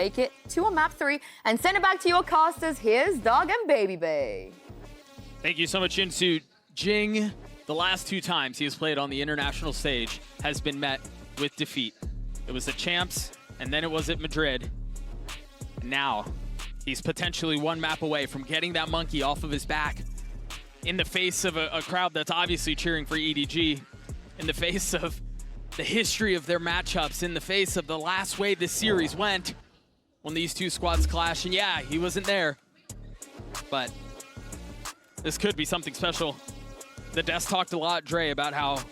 Take it to a map 3 and send it back to your casters. Here's Dog and Baby Bay. Thank you so much, Jinsu. Jing, the last 2 times he has played on the international stage, has been met with defeat. It was the champs, and then it was at Madrid. Now, he's potentially 1 map away from getting that monkey off of his back in the face of a crowd that's obviously cheering for EDG, in the face of the history of their matchups, in the face of the last way this series went when these 2 squads clash. And yeah, he wasn't there, but this could be something special. The Desk talked a lot, Dre, about how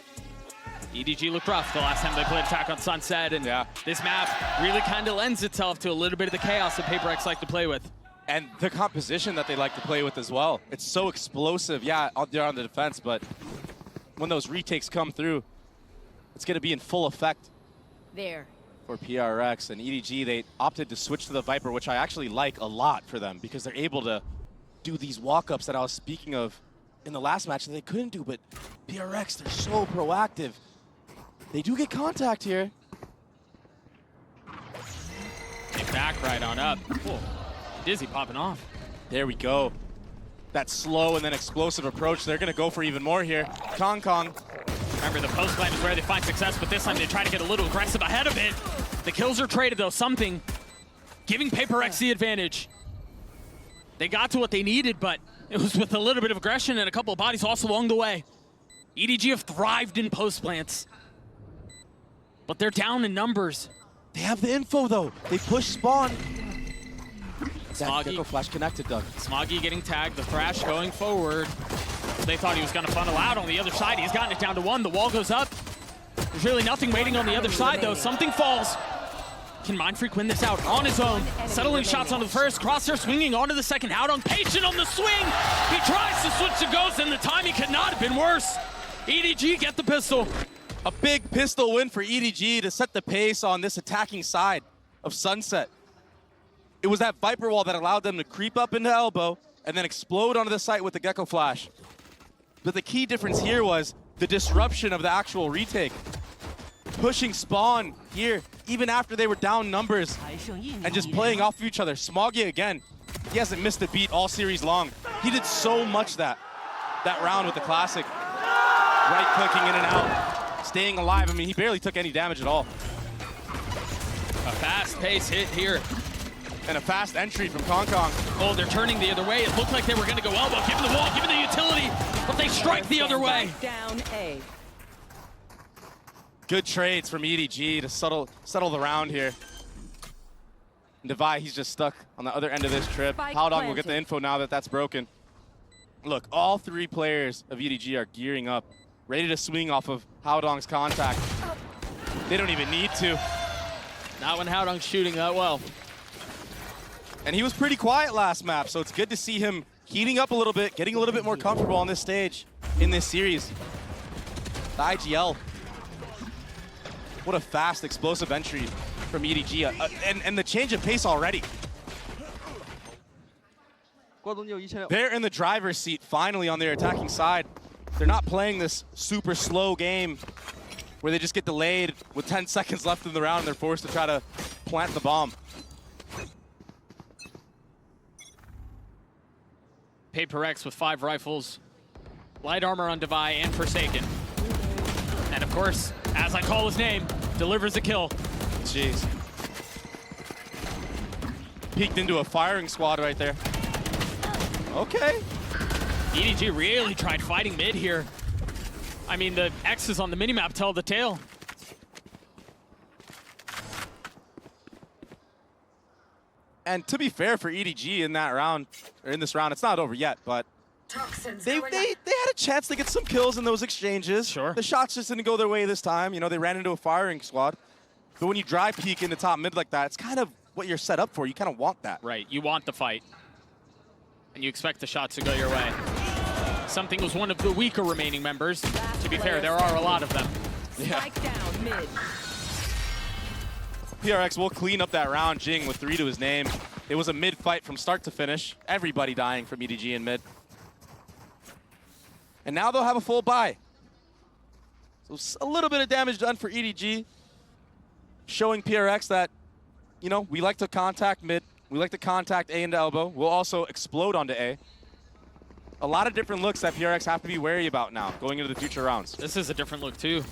EDG looked rough the last time they played Attack on Sunset, and this map really kind of lends itself to a little bit of the chaos that PaperX like to play with. And the composition that they like to play with as well. It's so explosive. Yeah, they're on the defense, but when those retakes come through, it's going to be in full effect there for PRX. And EDG, they opted to switch to the Viper, which I actually like a lot for them because they're able to do these walk-ups that I was speaking of in the last match that they couldn't do. But PRX, they're so proactive. They do get contact here. They back right on up. Cool. Dizzy popping off. There we go. That slow and then explosive approach. They're going to go for even more here. Kong Kong. Remember, the post lane is where they find success, but this time they try to get a little aggressive ahead of it. The kills are traded, though. Something giving PaperX the advantage. They got to what they needed, but it was with a little bit of aggression and a couple of bodies also along the way. EDG have thrived in post plants, but they're down in numbers. They have the info, though. They push spawn. Smoggy. Gecko Flash connected, Doug. Smoggy getting tagged, the Thrash going forward. They thought he was going to funnel out on the other side. He's gotten it down to 1. The wall goes up. There's really nothing waiting on the other side, though. Something falls. Can Mindfreak win this out on his own? Settling shots on the first. Crosshair swinging onto the second. Howdong patient on the swing. He tries to switch to Ghost, and the timing could not have been worse. EDG get the pistol. A big pistol win for EDG to set the pace on this attacking side of Sunset. It was that Viper wall that allowed them to creep up into elbow and then explode onto the site with the Gecko Flash. But the key difference here was the disruption of the actual retake. Pushing spawn here, even after they were down numbers, and just playing off of each other. Smoggy again, he hasn't missed a beat all series long. He did so much that round with the Classic. Right-clicking in and out, staying alive. I mean, he barely took any damage at all. A fast-paced hit here. And a fast entry from Kong Kong. Oh, they're turning the other way. It looked like they were going to go elbow, given the wall, given the utility, but they strike the other way. Down A. Good trades from EDG to settle the round here. And Devi, he's just stuck on the other end of this trip. Howdong will get the info now that that's broken. Look, all 3 players of EDG are gearing up, ready to swing off of Howdong's contact. They don't even need to. Not when Howdong's shooting that well. And he was pretty quiet last map, so it's good to see him heating up a little bit, getting a little bit more comfortable on this stage in this series. The IGL. What a fast, explosive entry from EDG, and the change of pace already. They're in the driver's seat finally on their attacking side. They're not playing this super slow game where they just get delayed with 10 seconds left in the round and they're forced to try to plant the bomb. PaperX with 5 rifles, light armor on Devi and Forsaken. And of course, as I call his name, delivers a kill. Jeez. Peeked into a firing squad right there. Okay. EDG really tried fighting mid here. I mean, the X's on the minimap tell the tale. And to be fair for EDG in that round, or in this round, it's not over yet, but they had a chance to get some kills in those exchanges. Sure. The shots just didn't go their way this time. You know, they ran into a firing squad. But when you drive peek into top mid like that, it's kind of what you're set up for. You kind of want that. Right, you want the fight. And you expect the shots to go your way. Something was one of the weaker remaining members. To be fair, there are a lot of them. Spike down mid. PRX will clean up that round, Jing with 3 to his name. It was a mid fight from start to finish. Everybody dying from EDG in mid. And now they'll have a full buy. So a little bit of damage done for EDG, showing PRX that you know, we like to contact mid. We like to contact A into elbow. We'll also explode onto A. A lot of different looks that PRX have to be wary about now going into the future rounds. This is a different look, too.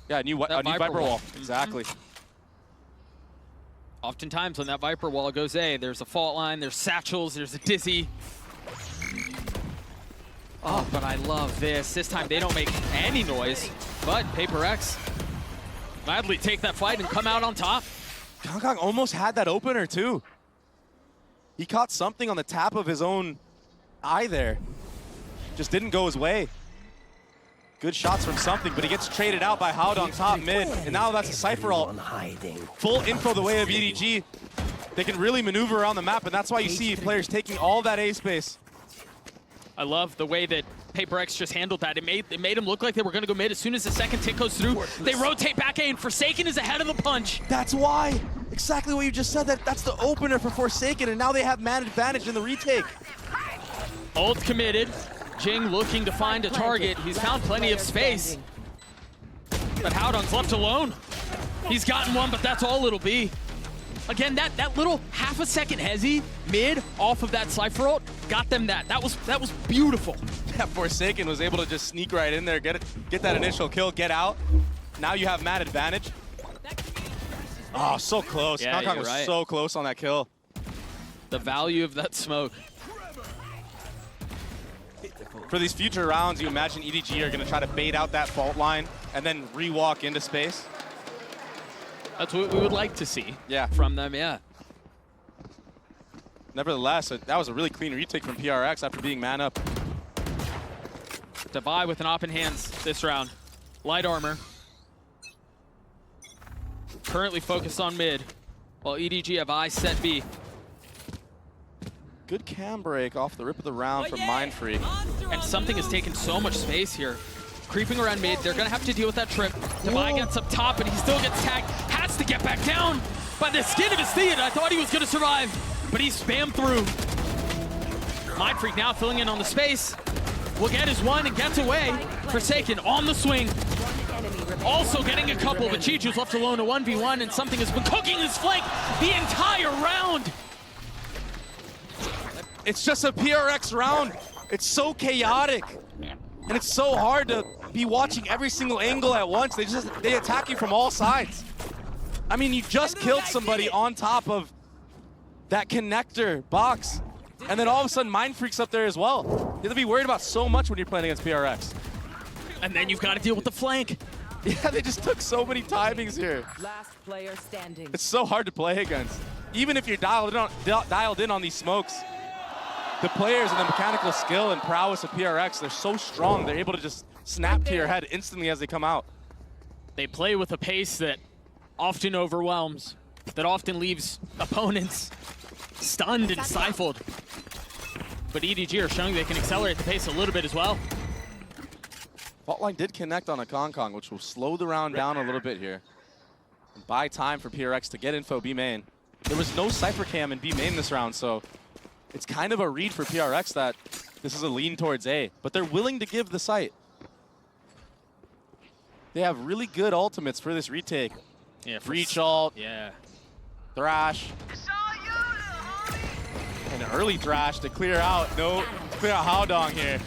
Yeah, a new Viper wall. Exactly. Oftentimes when that Viper wall goes A, there's a fault line, there's satchels, there's a dizzy. Oh, but I love this. This time they don't make any noise, but Paper X gladly take that fight and come out on top. Kong almost had that opener, too. He caught something on the tap of his own eye there. Just didn't go his way. Good shots from something, but he gets traded out by Howdong top mid, and now that's a Cypher ult. Full info the way of EDG. They can really maneuver around the map, and that's why you see players taking all that A space. I love the way that Paper X just handled that. It made him look like they were going to go mid. As soon as the second tick goes through, they rotate back A, and Forsaken is ahead of the punch. That's why. Exactly what you just said. That's the opener for Forsaken, and now they have man advantage in the retake. Ult committed. Jing looking to find a target. He's found plenty of space. But Howdong's left alone. He's gotten one, but that's all it'll be. Again, that little half a second hezzy mid off of that Cypher ult got them that. That was beautiful. Yeah, Forsaken was able to just sneak right in there, get that initial kill, get out. Now you have man advantage. Oh, so close. Yeah, Kong was right. so close on that kill. The value of that smoke. For these future rounds, you imagine EDG are going to try to bait out that fault line and then re-walk into space. That's what we would like to see from them, yeah. Nevertheless, that was a really clean retake from PRX after being man up. Devi with an op in hands this round. Light armor. Currently focused on mid, while EDG have I set B. Good cam break off the rip of the round from Mindfreak. And something has taken so much space here. Creeping around mid, they're gonna have to deal with that trip. Devi gets up top, and he still gets tagged. Has to get back down by the skin of his teeth. I thought he was gonna survive, but he spammed through. Mindfreak now filling in on the space. Will get his one and gets away. Forsaken on the swing. Also getting a couple, but Chichu's left alone a 1v1, and something has been cooking his flank the entire round. It's just a PRX round. It's so chaotic. And it's so hard to be watching every single angle at once. They attack you from all sides. I mean, you just killed somebody on top of that connector box. And then all of a sudden, Mindfreak's up there as well. You have to be worried about so much when you're playing against PRX. And then you've got to deal with the flank. Yeah, they just took so many timings here. Last player standing. It's so hard to play against. Even if you're dialed in on these smokes, the players and the mechanical skill and prowess of PRX, they're so strong, they're able to just snap to your head instantly as they come out. They play with a pace that often overwhelms, that often leaves opponents stunned and stifled. But EDG are showing they can accelerate the pace a little bit as well. Fault line did connect on a Kong, which will slow the round down a little bit here. And buy time for PRX to get info B main. There was no Cypher cam in B main this round, so it's kind of a read for PRX that this is a lean towards A, but they're willing to give the site. They have really good ultimates for this retake. Yeah, Breach ult, yeah. Thrash. And an early Thrash to clear out. No, clear out Howdong here.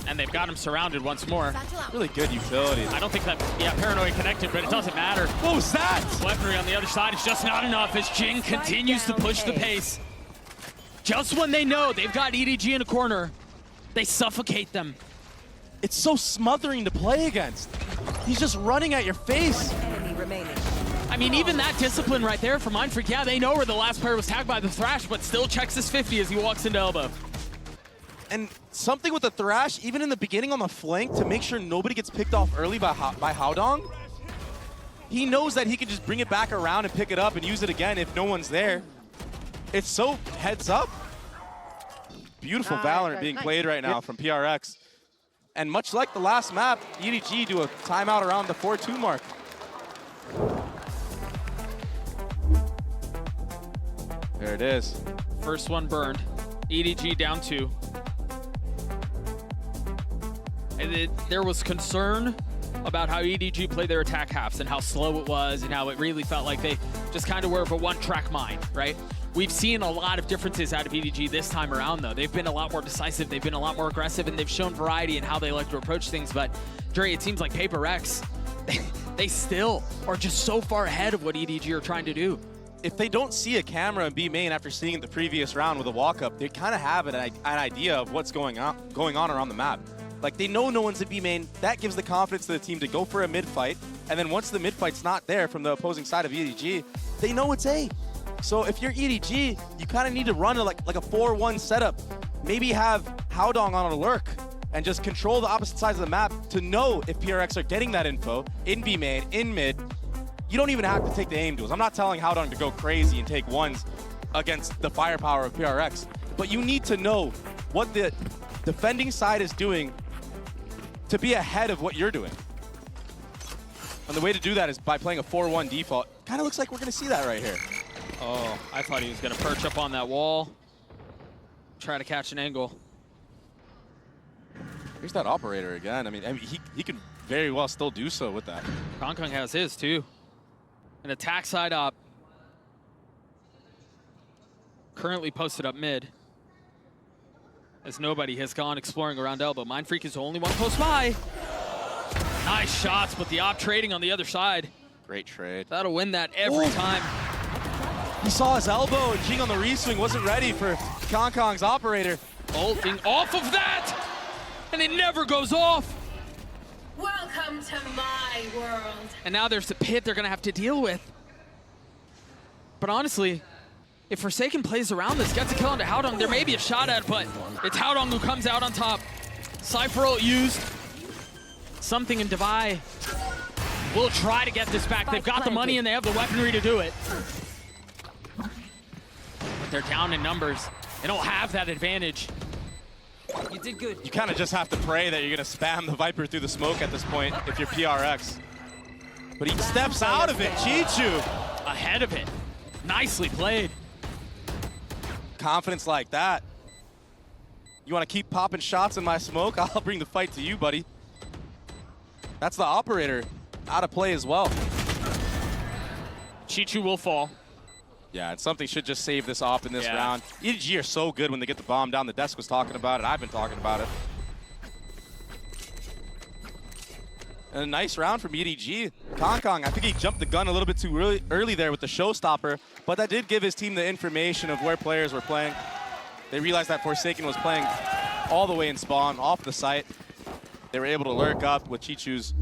And they've got him surrounded once more. Really good utility. I don't think that, Paranoid connected, but it doesn't matter. What was that? Weaponry on the other side is just not enough as Jing continues to push the pace. Just when they know they've got EDG in a corner, they suffocate them. It's so smothering to play against. He's just running at your face. Enemy remaining. I mean, even that discipline right there for Mindfreak, yeah, they know where the last player was tagged by the Thrash, but still checks his 50 as he walks into elbow. And something with the Thrash, even in the beginning on the flank, to make sure nobody gets picked off early by Howdong. He knows that he can just bring it back around and pick it up and use it again if no one's there. It's so heads up. Beautiful Valorant being played right now from PRX. And much like the last map, EDG do a timeout around the 4-2 mark. There it is. First one burned. EDG down 2. And there was concern about how EDG played their attack halves and how slow it was and how it really felt like they just kind of were of a one-track mind, right? We've seen a lot of differences out of EDG this time around, though. They've been a lot more decisive, they've been a lot more aggressive, and they've shown variety in how they like to approach things. But, Dre, it seems like Paper Rex, they still are just so far ahead of what EDG are trying to do. If they don't see a camera in B main after seeing it the previous round with a walk-up, they kind of have an idea of what's going on around the map. Like, they know no one's in B main. That gives the confidence to the team to go for a mid fight. And then once the mid fight's not there from the opposing side of EDG, they know it's A. So if you're EDG, you kind of need to run like a 4-1 setup. Maybe have Haodong on a lurk and just control the opposite sides of the map to know if PRX are getting that info in B main, in mid. You don't even have to take the aim duels. I'm not telling Haodong to go crazy and take ones against the firepower of PRX, but you need to know what the defending side is doing to be ahead of what you're doing. And the way to do that is by playing a 4-1 default. Kind of looks like we're going to see that right here. Oh, I thought he was going to perch up on that wall, try to catch an angle. Here's that operator again. I mean he can very well still do so with that. Hong Kong has his, too. An attack side up. Currently posted up mid, as nobody has gone exploring around elbow. Mindfreak is the only one close by. Nice shots, but the op trading on the other side. Great trade. That'll win that every time. He saw his elbow, and Jing on the reswing wasn't ready for Hong Kong's operator. Ulting off of that, and it never goes off. Welcome to my world. And now there's the pit they're gonna have to deal with. But honestly, if Forsaken plays around this, gets a kill onto Haodong, there may be a shot at it, but it's Haodong who comes out on top. Cypher ult used. Something in Divai will try to get this back. They've got the money and they have the weaponry to do it. But they're down in numbers. They don't have that advantage. You did good. You kind of just have to pray that you're going to spam the Viper through the smoke at this point if you're PRX. But he steps out of it, Chichu. Ahead of it. Nicely played. Confidence like that. You want to keep popping shots in my smoke? I'll bring the fight to you, buddy. That's the operator out of play as well. Chichu will fall. Yeah, and something should just save this off in this Yeah. round. EDG are so good when they get the bomb down. The desk was talking about it. I've been talking about it. And a nice round from EDG. Kong, I think he jumped the gun a little bit too early there with the showstopper, but that did give his team the information of where players were playing. They realized that Forsaken was playing all the way in spawn, off the site. They were able to lurk up with Chichu's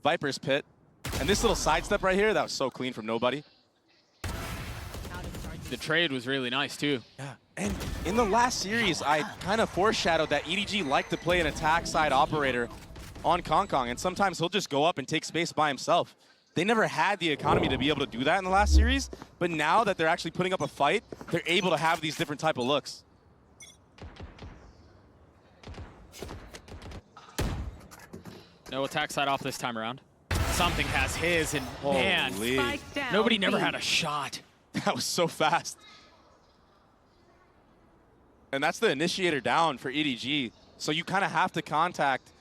Viper's Pit. And this little sidestep right here, that was so clean from nobody. The trade was really nice, too. Yeah, and in the last series, I kind of foreshadowed that EDG liked to play an attack side operator on Kong, and sometimes he'll just go up and take space by himself. They never had the economy to be able to do that in the last series, but now that they're actually putting up a fight, they're able to have these different type of looks. No attack side off this time around. Something has his, and man, Holy. Spike down. nobody never B. had a shot. That was so fast. And that's the initiator down for EDG. So you kind of have to contact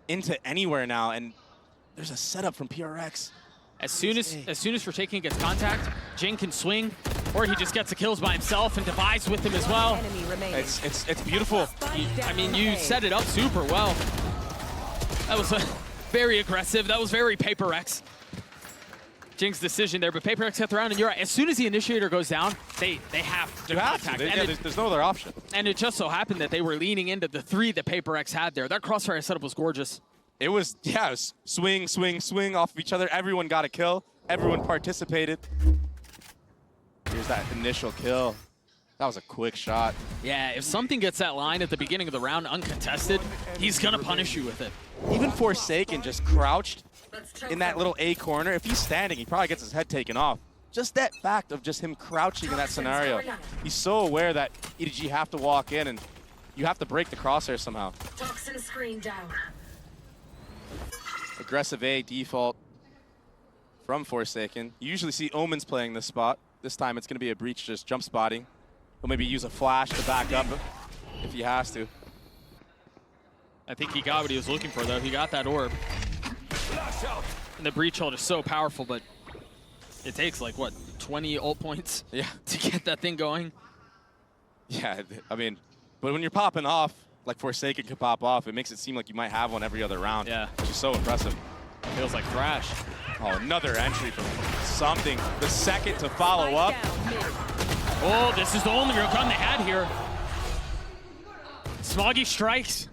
into anywhere now, and there's a setup from PRX. As soon as Forsaken gets contact, Jing can swing, or he just gets the kills by himself and Devi's with him as well. Enemy remaining. It's beautiful. I mean, you set it up super well. That was very aggressive. That was very Paper X. Jing's decision there, but Paper X got the round, and you're right. As soon as the initiator goes down, they have to contact. There's no other option. And it just so happened that they were leaning into the 3 that Paper X had there. That crossfire setup was gorgeous. It was, yeah, it was swing, swing, swing off of each other. Everyone got a kill. Everyone participated. Here's that initial kill. That was a quick shot. Yeah, if something gets that line at the beginning of the round uncontested, he's gonna punish you with it. Even Forsaken just crouched in that little A corner. If he's standing, he probably gets his head taken off. Just that fact of just him crouching in that scenario. He's so aware that EDG have to walk in and you have to break the crosshair somehow. Toxin screen down. Aggressive A default from Forsaken. You usually see Omens playing this spot. This time it's going to be a breach just jump spotting. He'll maybe use a flash to back up if he has to. I think he got what he was looking for, though. He got that orb. And the breach hold is so powerful, but It takes like, what, 20 ult points Yeah. to get that thing going? Yeah, I mean, but when you're popping off, like Forsaken can pop off, it makes it seem like you might have one every other round. Yeah. Which is so impressive. Feels like Thrash. Oh, another entry from something. The second to follow up. Oh, this is the only real gun they had here. Smoggy strikes.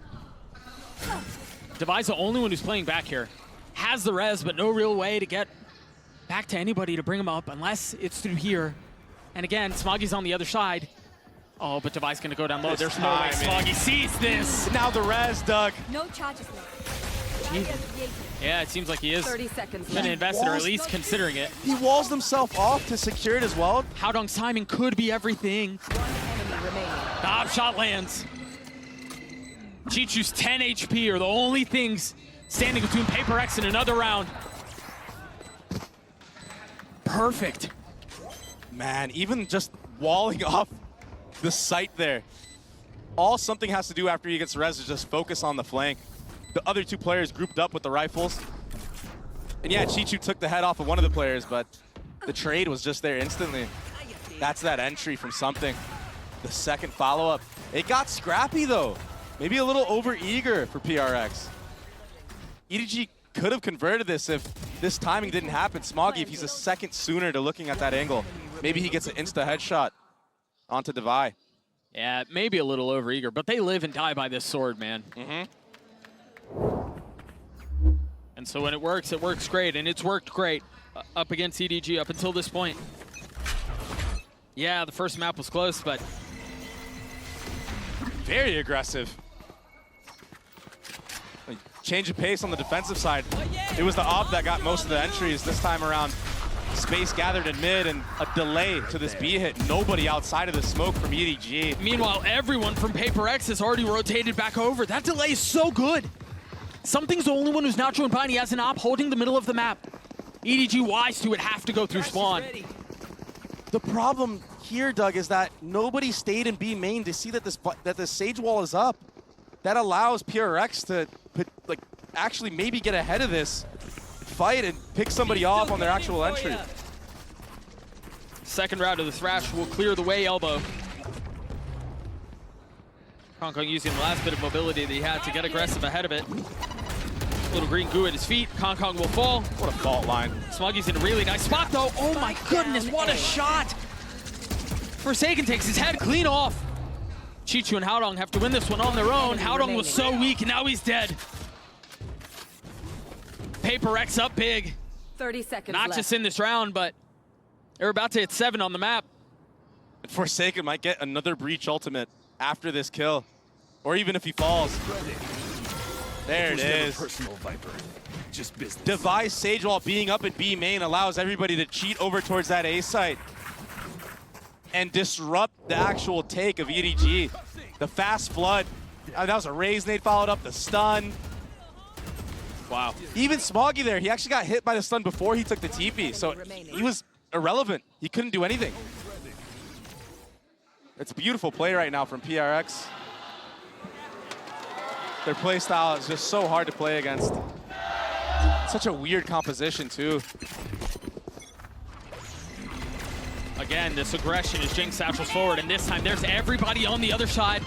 Devi's the only one who's playing back here. Has the res, but no real way to get back to anybody to bring him up unless it's through here. And again, Smoggy's on the other side. Oh, but Devi's gonna go down low. There's no way Smoggy sees this. Now the res, Doug. No charges left. Yeah, it seems like he is 30 seconds gonna left. invest it, or at least considering it. He walls himself off to secure it as well. Howdong's timing could be everything. One enemy remaining. Dob shot lands. Chichu's 10 HP are the only things standing between Paper X and another round. Perfect. Man, even just walling off the site there. All something has to do after he gets res is just focus on the flank. The other two players grouped up with the rifles. And yeah, Chichu took the head off of one of the players, but the trade was just there instantly. That's that entry from something. The second follow-up. It got scrappy though. Maybe a little over-eager for PRX. EDG could have converted this if this timing didn't happen. Smoggy, if he's a second sooner to looking at that angle, maybe he gets an insta headshot onto Devi. Yeah, maybe a little overeager, but they live and die by this sword, man. And so when it works great, and it's worked great up against EDG up until this point. Yeah, the first map was close, but Very aggressive. Change of pace on the defensive side. It was the AWP that got most of the entries this time around. Space gathered in mid and a delay to this B hit. Nobody outside of the smoke from EDG. meanwhile, everyone from Paper X has already rotated back over. That delay is so good. Something's the only one who's not showing behind. He has an op holding the middle of the map. EDG wise to it, have to go through spawn. The problem here, Doug, is that nobody stayed in B main to see that this Sage wall is up. That allows PRX to actually maybe get ahead of this fight and pick somebody off on their actual entry. Second round of the Thrash will clear the way, elbow. Hong Kong using the last bit of mobility that he had to get aggressive ahead of it. Little green goo at his feet. Hong Kong will fall. What a fault line. Smoggy's in a really nice spot, though. Oh my goodness, what a shot! Forsaken takes his head clean off. Chichu and Howdong have to win this one on their own. Howdong was so weak, and now he's dead. Paper X up big. 30 seconds Not left. just in this round, but they're about to hit 7 on the map. Forsaken might get another Breach ultimate after this kill. Or even if he falls. There it is. Personal Viper. Just business. Devi's Sage Wall being up in B main allows everybody to cheat over towards that A site and disrupt the actual take of EDG. The fast flood. That was a raise nade followed up, the stun. Wow. Even Smoggy there, he actually got hit by the stun before he took the TP, so he was irrelevant. He couldn't do anything. It's a beautiful play right now from PRX. Their play style is just so hard to play against. Such a weird composition too. Again, this aggression is Jing satchels forward, and this time there's everybody on the other side.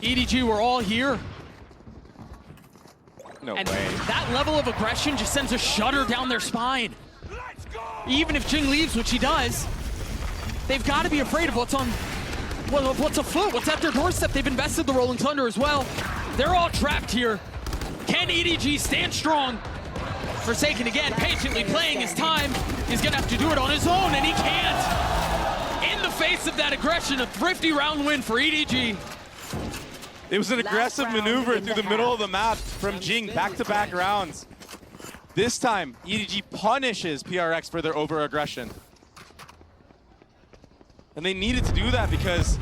EDG, we're all here. No And way. that level of aggression just sends a shudder down their spine. Even if Jing leaves, which he does, they've got to be afraid of what's afoot, what's at their doorstep. They've invested the Rolling Thunder as well. They're all trapped here. Can EDG stand strong? Forsaken again, patiently playing his time. He's gonna have to do it on his own, and he can't. In the face of that aggression, a thrifty round win for EDG. It was an aggressive maneuver through the middle of the map from Jing, back-to-back rounds. This time, EDG punishes PRX for their over-aggression. And they needed to do that because,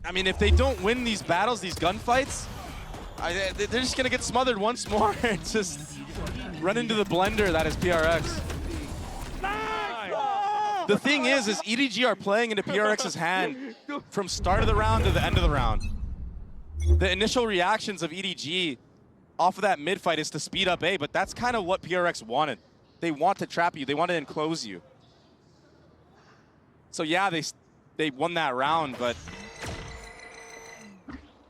I mean, if they don't win these battles, these gunfights, they're just gonna get smothered once more and just run into the blender that is PRX. The thing is EDG are playing into PRX's hand from start of the round to the end of the round. The initial reactions of EDG off of that mid fight is to speed up A, but that's kind of what PRX wanted. They want to trap you. They want to enclose you. So yeah, they won that round, but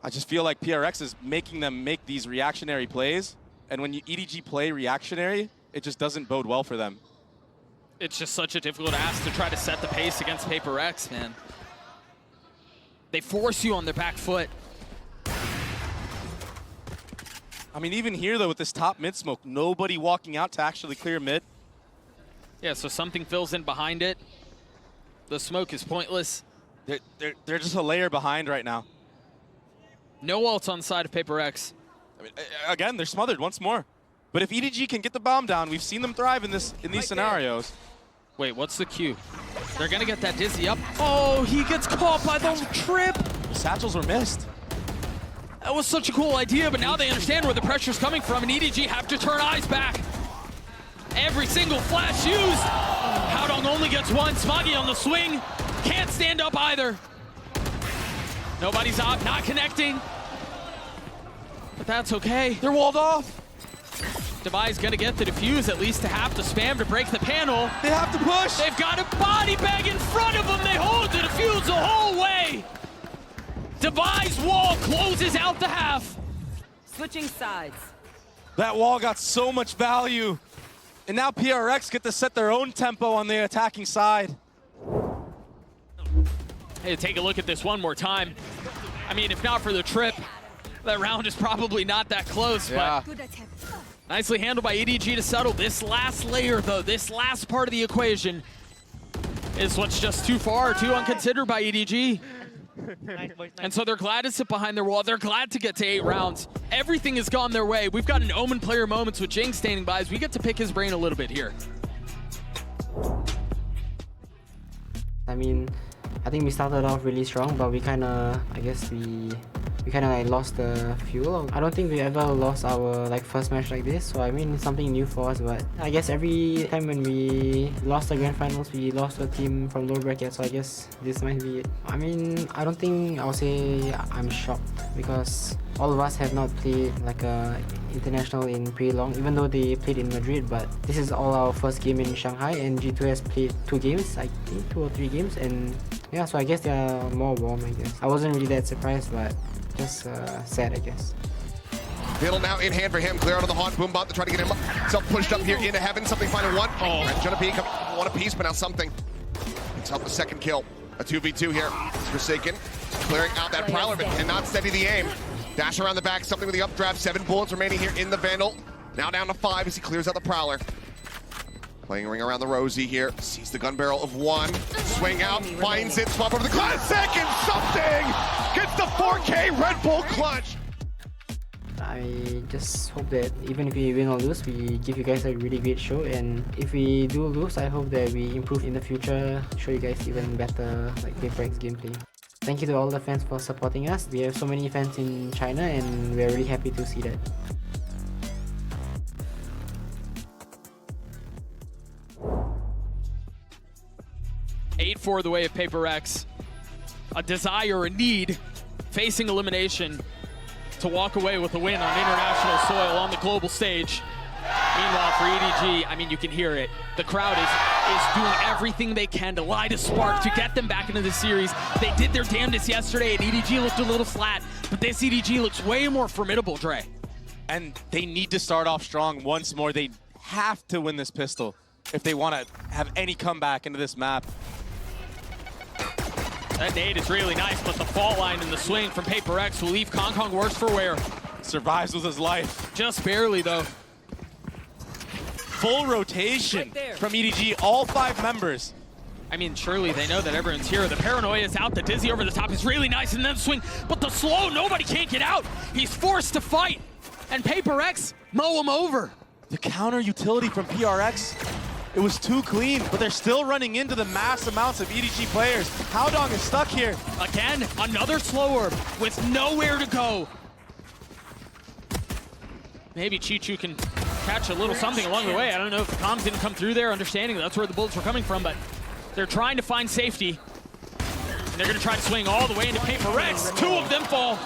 I just feel like PRX is making them make these reactionary plays. And when you EDG play reactionary, it just doesn't bode well for them. It's just such a difficult ask to try to set the pace against Paper X, man. They force you on their back foot. I mean, even here, though, with this top mid smoke, nobody walking out to actually clear mid. Yeah, so something fills in behind it. The smoke is pointless. They're just a layer behind right now. No ults on the side of Paper X. I mean, again, they're smothered once more. But if EDG can get the bomb down, we've seen them thrive in these scenarios. Wait, what's the cue? They're gonna get that Dizzy up. Oh, he gets caught by the trip. The satchels were missed. That was such a cool idea, but now they understand where the pressure's coming from, and EDG have to turn eyes back. Every single flash used. Howdong only gets one. Smoggy on the swing. Can't stand up either. Nobody's up, not connecting. But that's okay. They're walled off. Devi's gonna get the defuse, at least to have to spam to break the panel. They have to push. They've got a body bag in front of them. They hold the defuse the whole way. Devi's wall closes out the half. Switching sides. That wall got so much value. And now PRX get to set their own tempo on the attacking side. Hey, take a look at this one more time. I mean, if not for the trip, that round is probably not that close, but nicely handled by EDG to settle. This last layer, though, this last part of the equation is what's just too far, too unconsidered by EDG. And so they're glad to sit behind their wall. They're glad to get to 8 rounds. Everything has gone their way. We've got an Omen player moments with Jing standing by as we get to pick his brain a little bit here. I mean, I think we started off really strong, but we kind of, I guess we kind of like lost the fuel. I don't think we ever lost our like first match like this, so I mean it's something new for us. But I guess every time when we lost the grand finals, we lost to a team from lower bracket, so I guess this might be it. I mean, I don't think I'll say I'm shocked because all of us have not played like a international in pretty long, even though they played in Madrid, but this is all our first game in Shanghai, and G2 has played 2 games, I think 2 or 3 games, and yeah, so I guess they are more warm, I guess. I wasn't really that surprised, but just sad, I guess. Fiddle now in hand for him. Clear out of the haunt. Boombot to try to get himself pushed up here into heaven. Something final one. Oh, and Jonah P coming one apiece, but now something. It's up the second kill. A 2v2 here. Forsaken clearing out that Prowler, but cannot steady the aim. Dash around the back. Something with the updraft. 7 bullets remaining here in the Vandal. Now down to 5 as he clears out the Prowler. Playing a ring around the Rosie here. Sees the gun barrel of 1. Swing out. Finds it. Swap over the classic and something. Gets the 4K Red Bull clutch. I just hope that even if we win or lose, we give you guys a really great show, and if we do lose, I hope that we improve in the future, show you guys even better like Paper X gameplay. Thank you to all the fans for supporting us. We have so many fans in China and we're really happy to see that. Eight for the way of Paper X. A desire, a need, facing elimination to walk away with a win on international soil on the global stage. Meanwhile, for EDG, I mean, you can hear it. The crowd is doing everything they can to light a spark to get them back into the series. They did their damnedest yesterday, and EDG looked a little flat, but this EDG looks way more formidable, Dre. And they need to start off strong once more. They have to win this pistol if they want to have any comeback into this map. That nade is really nice, but the fall line and the swing from Paper X will leave Kong Kong worse for wear. Survives with his life. Just barely, though. Full rotation from EDG, all 5 members. I mean, surely they know that everyone's here. The paranoia is out. The Dizzy over the top is really nice, and then the swing. But the slow, nobody can't get out. He's forced to fight, and Paper X mow him over. The counter utility from PRX, it was too clean, but they're still running into the mass amounts of EDG players. Howdong is stuck here. Again, another slow orb with nowhere to go. Maybe Chichu can catch a little something along the way. I don't know if the comms didn't come through there, understanding that's where the bullets were coming from, but they're trying to find safety. And they're gonna try to swing all the way into Paper X. 2 of them fall.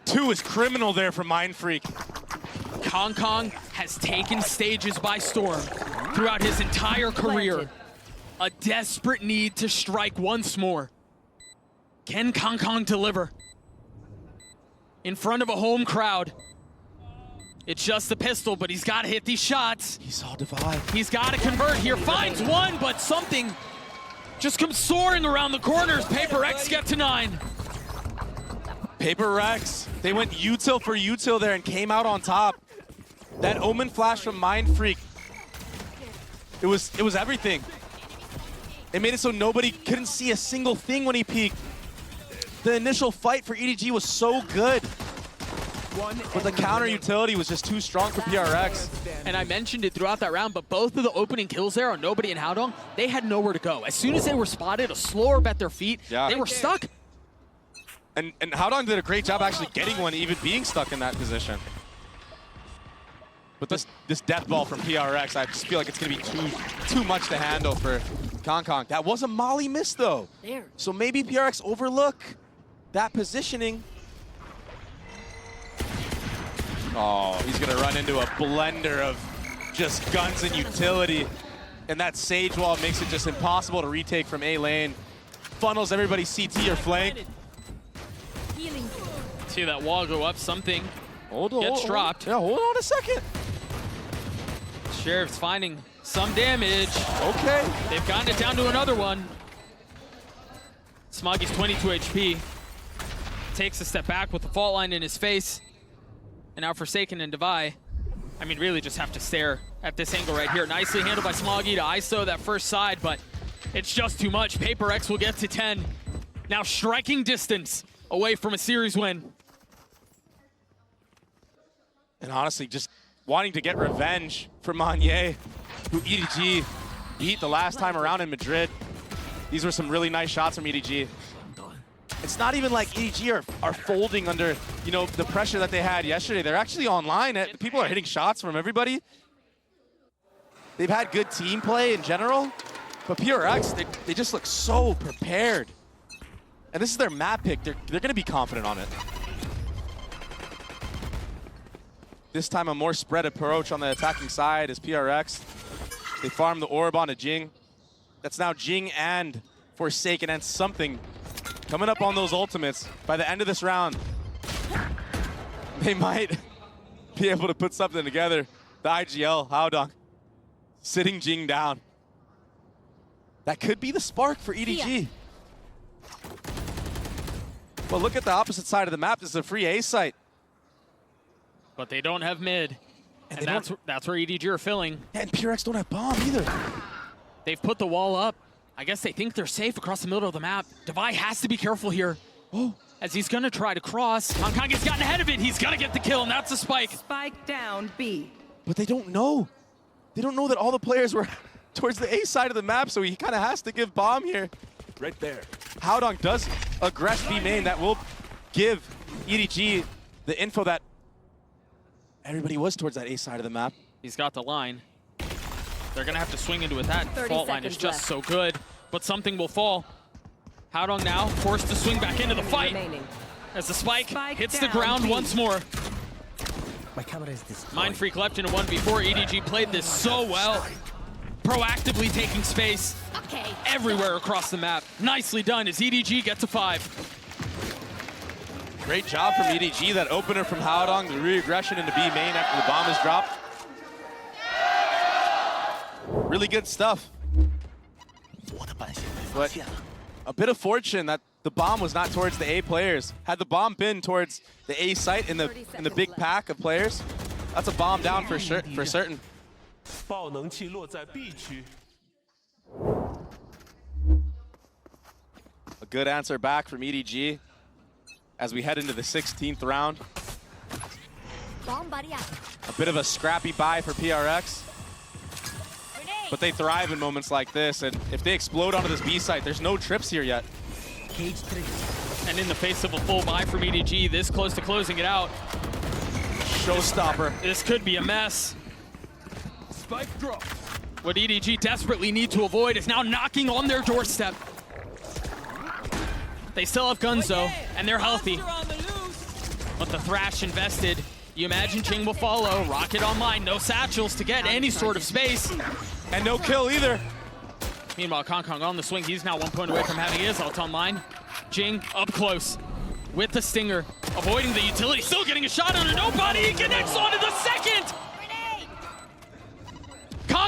2 is criminal there for Mind Freak. Kong Kong has taken stages by storm throughout his entire career. A desperate need to strike once more. Can Kong deliver? In front of a home crowd. It's just the pistol, but he's got to hit these shots. He saw Divide. He's got to convert here. Finds one, but something just comes soaring around the corners. Paper X get to 9. Paper Rex, they went util for util there and came out on top. That Omen flash from Mind Freak, it was everything. It made it so nobody couldn't see a single thing when he peeked. The initial fight for EDG was so good, but the counter utility was just too strong for PRX. And I mentioned it throughout that round, but both of the opening kills there on Nobody and Howdong, they had nowhere to go. As soon as they were spotted, a slow orb at their feet, they were stuck. And Howdong did a great job actually getting one, even being stuck in that position. But this death ball from PRX, I just feel like it's gonna be too much to handle for Kong. That was a molly miss though. So maybe PRX overlook that positioning. Oh, he's gonna run into a blender of just guns and utility. And that Sage wall makes it just impossible to retake from A lane. Funnels everybody CT or flank. See that wall go up, something gets dropped. Yeah, hold on a second. Sheriff's finding some damage. Okay. They've gotten it down to another one. Smoggy's 22 HP. Takes a step back with the fault line in his face. And now Forsaken and Devi, I mean, really just have to stare at this angle right here. Nicely handled by Smoggy to ISO that first side, but it's just too much. Paper X will get to 10. Now striking distance away from a series win. And honestly, just wanting to get revenge for Monier, who EDG beat the last time around in Madrid. These were some really nice shots from EDG. It's not even like EDG are folding under, you know, the pressure that they had yesterday. They're actually online. People are hitting shots from everybody. They've had good team play in general, but PRX, they just look so prepared. And this is their map pick. They're going to be confident on it. This time a more spread approach on the attacking side is PRX. They farm the orb onto Jing. That's now Jing and Forsaken and something coming up on those ultimates. By the end of this round, they might be able to put something together. The IGL, Howdong, sitting Jing down. That could be the spark for EDG. Well, look at the opposite side of the map. This is a free A site. But they don't have mid. And that's where EDG are filling. And PRX don't have bomb either. They've put the wall up. I guess they think they're safe across the middle of the map. Devi has to be careful here. Oh, as he's gonna try to cross. Kong has gotten ahead of it. He's gonna get the kill, and that's a spike. Spike down B. But they don't know. They don't know that all the players were towards the A side of the map, so he kind of has to give bomb here. Right there. Howdong does aggress B main. That will give EDG the info that everybody was towards that A side of the map. He's got the line. They're gonna have to swing into it. That fault line is just so good, but something will fall. Howdong now forced to swing back into the fight as the spike hits the ground once more. My camera is destroyed. Mind Freak left in a 1v4. EDG played this so well. Proactively taking space everywhere across the map. Nicely done as EDG get to 5. Great job from EDG. That opener from Howdong, the re-aggression into B main after the bomb is dropped. Really good stuff. But a bit of fortune that the bomb was not towards the A players. Had the bomb been towards the A site in the big pack of players, that's a bomb down for certain. A good answer back from EDG as we head into the 16th round. A bit of a scrappy buy for PRX. But they thrive in moments like this, and if they explode onto this B site, there's no trips here yet. And in the face of a full buy from EDG, this close to closing it out. Showstopper. This could be a mess. Spike drop. What EDG desperately need to avoid is now knocking on their doorstep. They still have guns though, and they're healthy. But the Thrash invested You imagine Jing will follow. Rocket online, no satchels to get any sort of space. And no kill either. Meanwhile, Kong on the swing. He's now 1 point away from having his ult online. Jing up close with the stinger, avoiding the utility, still getting a shot under nobody. He connects onto the second.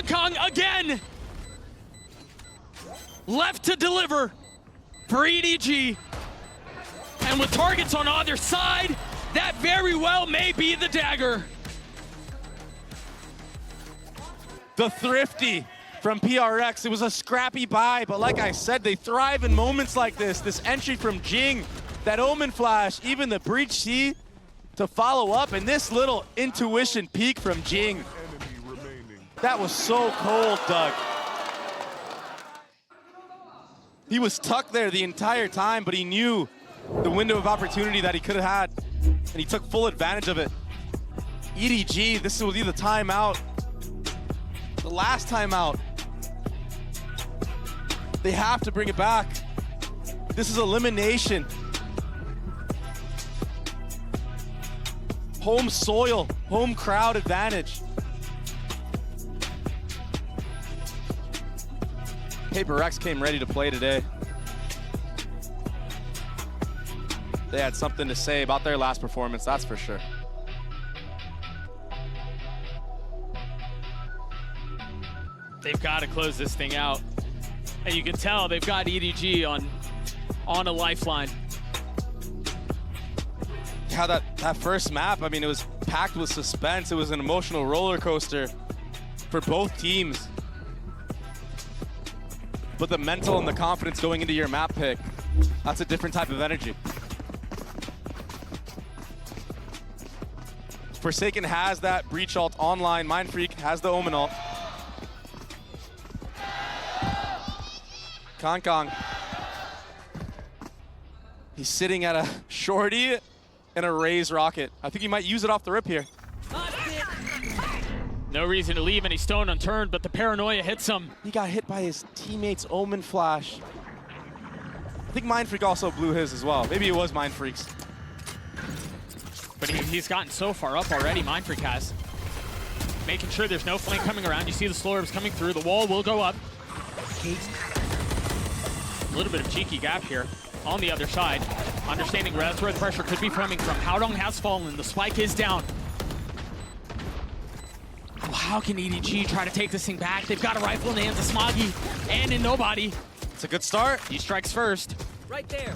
Kong again. Left to deliver for EDG. And with targets on either side, that very well may be the dagger. The thrifty from PRX. It was a scrappy buy, but like I said, they thrive in moments like this. This entry from Jing, that Omen flash, even the breach C to follow up, and this little intuition peek from Jing. That was so cold, Doug. He was tucked there the entire time, but he knew the window of opportunity that he could have had, and he took full advantage of it. EDG, this will be the timeout. The last timeout. They have to bring it back. This is elimination. Home soil, home crowd advantage. Paper X came ready to play today. They had something to say about their last performance, that's for sure. They've got to close this thing out. And you can tell they've got EDG on a lifeline. Yeah, that first map, I mean, it was packed with suspense. It was an emotional roller coaster for both teams. But the mental and the confidence going into your map pick, that's a different type of energy. Forsaken has that breach ult online. Mindfreak has the Omen ult. Kong. He's sitting at a shorty and a raise rocket. I think he might use it off the rip here. No reason to leave any stone unturned, but the paranoia hits him. He got hit by his teammate's Omen flash. I think Mindfreak also blew his as well. Maybe it was Mindfreak's. But he's gotten so far up already, Mindfreak has. Making sure there's no flank coming around. You see the slow herbs coming through. The wall will go up. A little bit of cheeky gap here on the other side. Understanding where that's where the pressure could be coming from. Haodong has fallen. The spike is down. Oh, how can EDG try to take this thing back? They've got a rifle in the hands of Smoggy and in nobody. It's a good start. He strikes first. Right there.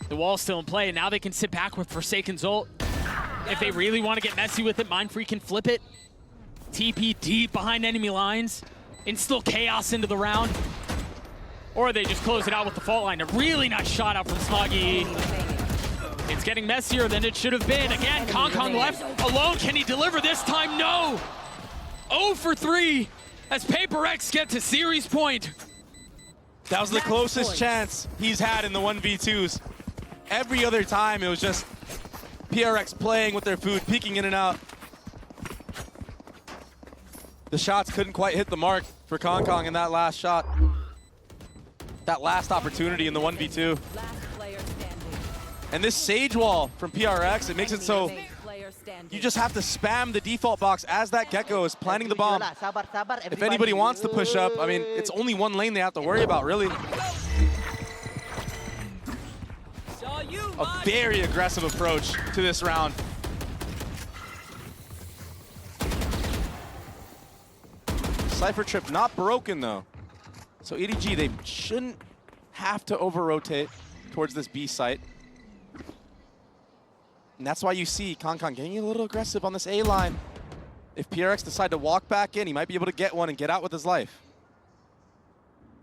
The wall's still in play, and now they can sit back with Forsaken's ult. If they really want to get messy with it, Mindfreak can flip it. TP deep behind enemy lines. Instill chaos into the round. Or they just close it out with the fault line. A really nice shot out from Smoggy. It's getting messier than it should have been. Again, Kong left alone. Can he deliver this time? No! 0 for 3 as Paper X get to series point. That was the closest chance he's had in the 1v2s. Every other time, it was just PRX playing with their food, peeking in and out. The shots couldn't quite hit the mark for Kong in that last shot. That last opportunity in the 1v2. And this Sage wall from PRX, it makes it so you just have to spam the default box as that Gecko is planting the bomb. If anybody wants to push up, I mean, it's only one lane they have to worry about, really. A very aggressive approach to this round. Cypher trip not broken, though. So EDG, they shouldn't have to over-rotate towards this B site. And that's why you see Kong getting a little aggressive on this A line. If PRX decide to walk back in, he might be able to get one and get out with his life.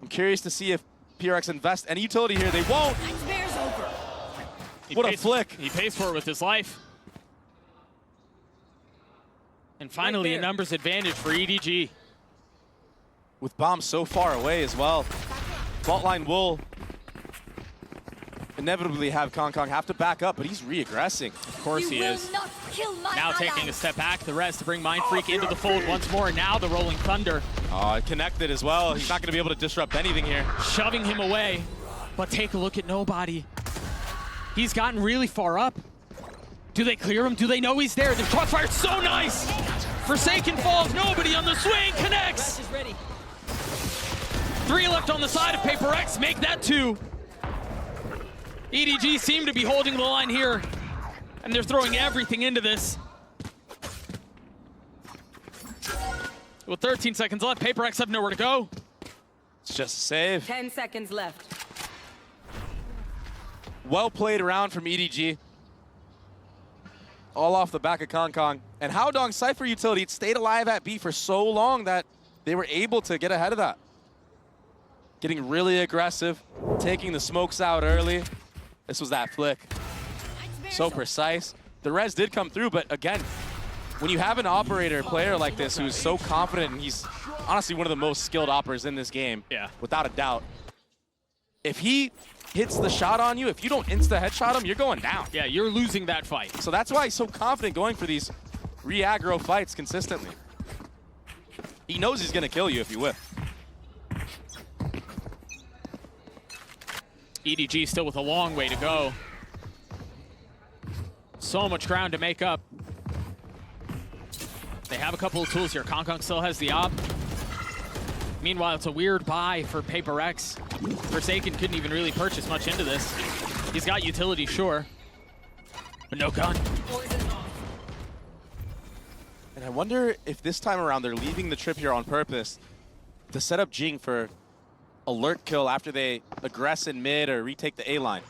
I'm curious to see if PRX invest any utility here. They won't. What a flick. He pays for it with his life. And finally, a numbers advantage for EDG. With bombs so far away as well. Vault line will inevitably have Kong have to back up, but he's re-aggressing. Of course he is. Now taking a step back, the rest to bring Mindfreak into the fold once more. Now the Rolling Thunder. Connected as well. He's not going to be able to disrupt anything here. Shoving him away, but take a look at nobody. He's gotten really far up. Do they clear him? Do they know he's there? The crossfire so nice. Forsaken falls. Nobody on the swing connects. 3 left on the side of Paper X. Make that 2. EDG seem to be holding the line here, and they're throwing everything into this. With 13 seconds left, Paper X have nowhere to go. It's just a save. 10 seconds left. Well played round from EDG. All off the back of Kong. And Howdong's Cypher utility stayed alive at B for so long that they were able to get ahead of that. Getting really aggressive, taking the smokes out early. This was that flick. So precise. The res did come through, but again, when you have an operator player like this who's so confident, and he's honestly one of the most skilled operators in this game, without a doubt. If he hits the shot on you, if you don't insta-headshot him, you're going down. Yeah, you're losing that fight. So that's why he's so confident going for these re-aggro fights consistently. He knows he's gonna kill you if you whiff. EDG still with a long way to go. So much ground to make up. They have a couple of tools here. Kong still has the op. Meanwhile, it's a weird buy for Paper X. Forsaken couldn't even really purchase much into this. He's got utility, sure, but no gun. And I wonder if this time around they're leaving the trip here on purpose to set up Jing for a lurk kill after they aggress in mid or retake the A line.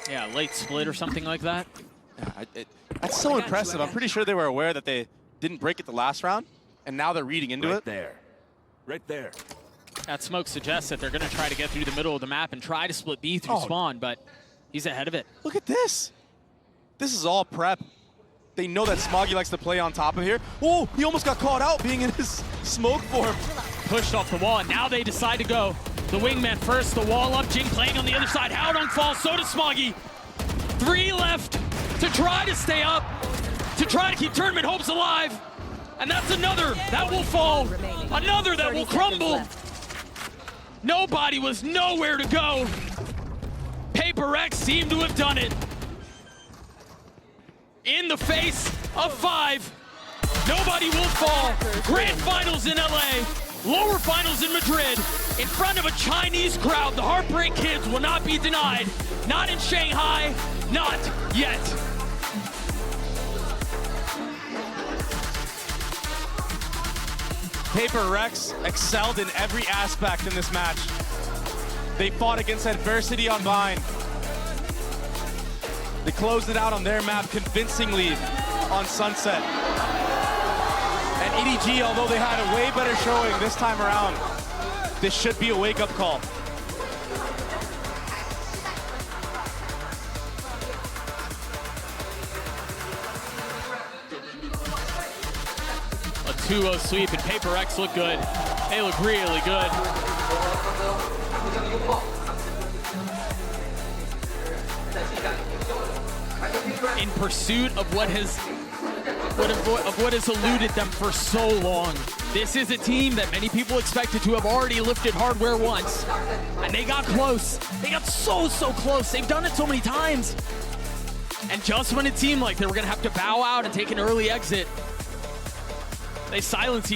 Yeah, late split or something like that. Yeah, that's so impressive. I'm pretty sure they were aware that they didn't break it the last round, and now they're reading into it. Right there. That smoke suggests that they're going to try to get through the middle of the map and try to split B through spawn, but he's ahead of it. Look at this. This is all prep. They know that Smoggy likes to play on top of here. Oh, he almost got caught out being in his smoke form. Pushed off the wall, and now they decide to go. The wingman first, the wall up, Jing playing on the other side. Howdong falls, so does Smoggy. 3 left to try to stay up, to try to keep tournament hopes alive. And that's another that will fall, another that will crumble. Nobody was nowhere to go. Paper X seemed to have done it. In the face of 5, nobody will fall. Grand finals in LA, lower finals in Madrid, in front of a Chinese crowd. The Heartbreak Kids will not be denied. Not in Shanghai, not yet. Paper Rex excelled in every aspect in this match. They fought against adversity on Vine. They closed it out on their map convincingly on Sunset. And EDG, although they had a way better showing this time around, this should be a wake-up call. A 2-0 sweep, and Paper X look good. They look really good. In pursuit of what has eluded them for so long. This is a team that many people expected to have already lifted hardware once, and they got close. They got so close. They've done it so many times. And just when it seemed like they were gonna have to bow out and take an early exit, they silence